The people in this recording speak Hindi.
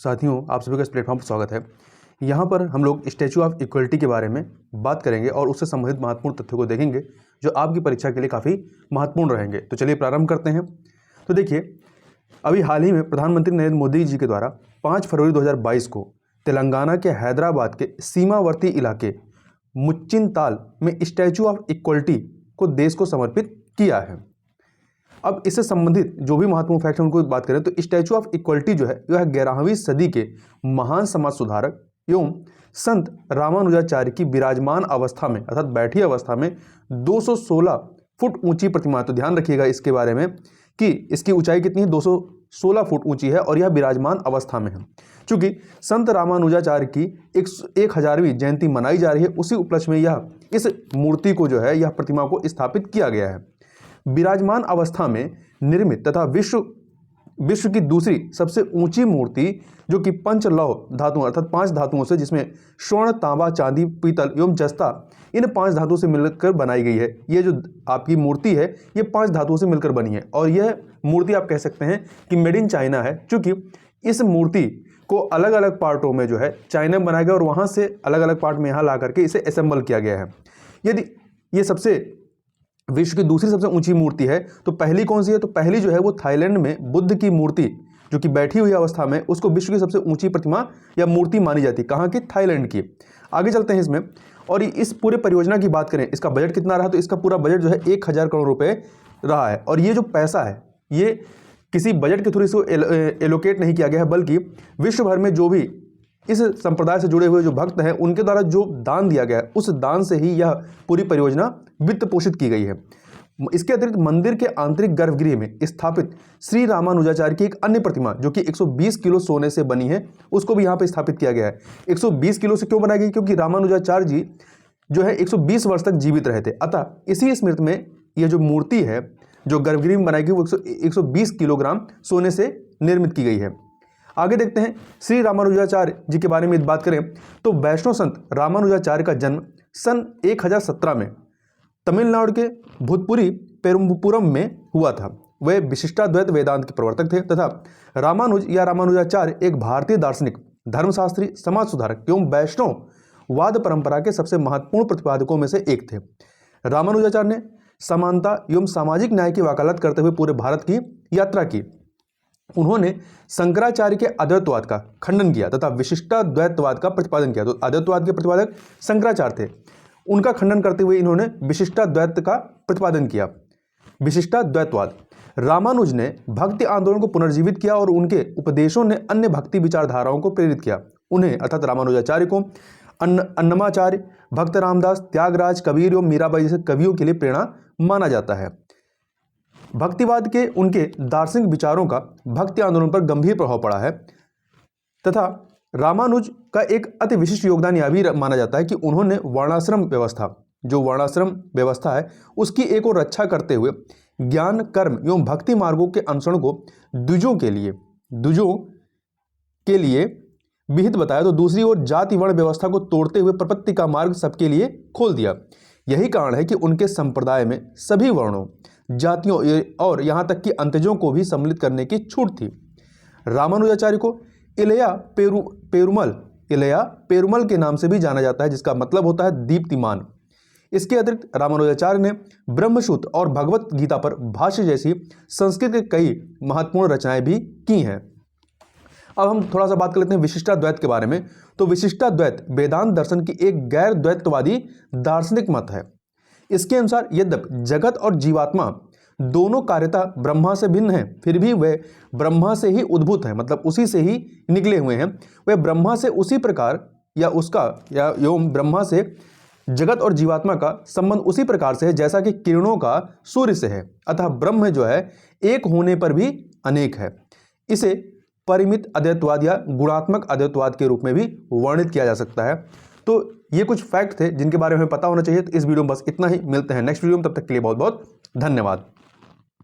साथियों, आप सभी का इस प्लेटफॉर्म पर स्वागत है। यहाँ पर हम लोग स्टैचू ऑफ इक्वलिटी के बारे में बात करेंगे और उससे संबंधित महत्वपूर्ण तथ्यों को देखेंगे जो आपकी परीक्षा के लिए काफ़ी महत्वपूर्ण रहेंगे। तो चलिए प्रारंभ करते हैं। तो देखिए, अभी हाल ही में प्रधानमंत्री नरेंद्र मोदी जी के द्वारा 5 फरवरी 2022 को तेलंगाना के हैदराबाद के सीमावर्ती इलाके मुच्चिनताल में स्टैचू ऑफ इक्वलिटी को देश को समर्पित किया है। अब इससे संबंधित जो भी महत्वपूर्ण फैक्ट है उनको बात करें तो स्टैचू ऑफ इक्वलिटी जो है वह 11वीं सदी के महान समाज सुधारक एवं संत रामानुजाचार्य की विराजमान अवस्था में अर्थात बैठी अवस्था में 216 फुट ऊंची प्रतिमा। तो ध्यान रखिएगा इसके बारे में कि इसकी ऊंचाई कितनी है, 216 फुट ऊंची है और यह विराजमान अवस्था में है। चूंकि संत रामानुजाचार्य की 1000वीं जयंती मनाई जा रही है, उसी उपलक्ष्य में यह इस मूर्ति को जो है यह प्रतिमा को स्थापित किया गया है। विराजमान अवस्था में निर्मित तथा विश्व की दूसरी सबसे ऊंची मूर्ति जो कि पंचलौह धातु अर्थात 5 धातुओं से, जिसमें स्वर्ण, तांबा, चांदी, पीतल एवं जस्ता, इन 5 धातुओं से मिलकर बनाई गई है। ये जो आपकी मूर्ति है ये 5 धातुओं से मिलकर बनी है और यह मूर्ति आप कह सकते हैं कि मेड इन चाइना है, क्योंकि इस मूर्ति को अलग अलग पार्टों में जो है चाइना में बनाया गया और वहाँ से अलग अलग पार्ट में यहाँ ला करके इसे असेंबल किया गया है। यदि ये सबसे विश्व की दूसरी सबसे ऊंची मूर्ति है तो पहली कौन सी है, तो पहली जो है वो थाईलैंड में बुद्ध की मूर्ति जो कि बैठी हुई अवस्था में, उसको विश्व की सबसे ऊंची प्रतिमा या मूर्ति मानी जाती है। कहाँ की? थाईलैंड की। आगे चलते हैं इसमें, और इस पूरे परियोजना की बात करें, इसका बजट कितना रहा, तो इसका पूरा बजट जो है 1000 करोड़ रुपए रहा है। और ये जो पैसा है ये किसी बजट के थ्रू इसको एलोकेट नहीं किया गया है, बल्कि विश्व भर में जो भी इस संप्रदाय से जुड़े हुए जो भक्त हैं उनके द्वारा जो दान दिया गया है, उस दान से ही यह पूरी परियोजना वित्त पोषित की गई है। इसके अतिरिक्त मंदिर के आंतरिक गर्भगृह में स्थापित श्री रामानुजाचार्य की एक अन्य प्रतिमा जो कि 120 किलो सोने से बनी है, उसको भी यहाँ पे स्थापित किया गया है। 120 किलो से क्यों बनाई गई? क्योंकि रामानुजाचार्य जी जो है 120 वर्ष तक जीवित रहे थे, अतः इसी स्मृति में यह जो मूर्ति है जो गर्भगृह में बनाई गई वो 120 किलोग्राम सोने से निर्मित की गई है। आगे देखते हैं, श्री रामानुजाचार्य जी के बारे में बात करें तो वैष्णव संत रामानुजाचार्य का जन्म सन 1017 में तमिलनाडु के भूतपुरी पेरुम्बपुरम में हुआ था। वे विशिष्टाद्वैत वेदांत के प्रवर्तक थे तथा रामानुज या रामानुजाचार्य एक भारतीय दार्शनिक, धर्मशास्त्री, समाज सुधारक एवं वैष्णववाद परंपरा के सबसे महत्वपूर्ण प्रतिपादकों में से एक थे। रामानुजाचार्य ने समानता एवं सामाजिक न्याय की वकालत करते हुए पूरे भारत की यात्रा की। उन्होंने शंकराचार्य के अद्वैतवाद का खंडन किया तथा विशिष्टाद्वैतवाद का प्रतिपादन किया। तो अद्वैतवाद के प्रतिपादक शंकराचार्य थे, उनका खंडन करते हुए इन्होंने विशिष्टाद्वैत का प्रतिपादन किया। विशिष्टाद्वैतवाद, रामानुज ने भक्ति आंदोलन को पुनर्जीवित किया और उनके उपदेशों ने अन्य भक्ति विचारधाराओं को प्रेरित किया। उन्हें अर्थात रामानुजाचार्य को अन्नमाचार्य, भक्त रामदास, त्यागराज, कबीर एवं मीराबाई जैसे कवियों के लिए प्रेरणा माना जाता है। भक्तिवाद के उनके दार्शनिक विचारों का भक्ति आंदोलन पर गंभीर प्रभाव पड़ा है तथा रामानुज का एक अति विशिष्ट योगदान यह भी माना जाता है कि उन्होंने वर्णाश्रम व्यवस्था है उसकी एक और रक्षा करते हुए ज्ञान, कर्म एवं भक्ति मार्गों के अनुसरण को द्विजों के लिए विहित बताया, तो दूसरी ओर जाति वर्ण व्यवस्था को तोड़ते हुए प्रपत्ति का मार्ग सबके लिए खोल दिया। यही कारण है कि उनके संप्रदाय में सभी वर्णों, जातियों और यहाँ तक कि अंत्यजों को भी सम्मिलित करने की छूट थी। रामानुजाचार्य को इलया पेरुमल के नाम से भी जाना जाता है, जिसका मतलब होता है दीप्तिमान। इसके अतिरिक्त रामानुजाचार्य ने ब्रह्मसूत्र और भगवत गीता पर भाष्य जैसी संस्कृत के कई महत्वपूर्ण रचनाएं भी की हैं। अब हम थोड़ा सा बात कर लेते हैं विशिष्टाद्वैत के बारे में। तो विशिष्टाद्वैत वेदांत दर्शन की एक गैर द्वैतवादी दार्शनिक मत है। इसके अनुसार यद्यपि जगत और जीवात्मा दोनों कार्यता ब्रह्मा से भिन्न हैं, फिर भी वे ब्रह्मा से ही उद्भूत हैं, मतलब उसी से ही निकले हुए हैं। वे ब्रह्मा से उसी प्रकार ब्रह्मा से जगत और जीवात्मा का संबंध उसी प्रकार से है जैसा कि किरणों का सूर्य से है। अतः ब्रह्म जो है एक होने पर भी अनेक है। इसे परिमित अद्वैतवाद या गुणात्मक अद्वैतवाद के रूप में भी वर्णित किया जा सकता है। तो ये कुछ फैक्ट थे जिनके बारे में पता होना चाहिए। तो इस वीडियो में बस इतना ही, मिलते हैं नेक्स्ट वीडियो में, तब तक के लिए बहुत बहुत धन्यवाद।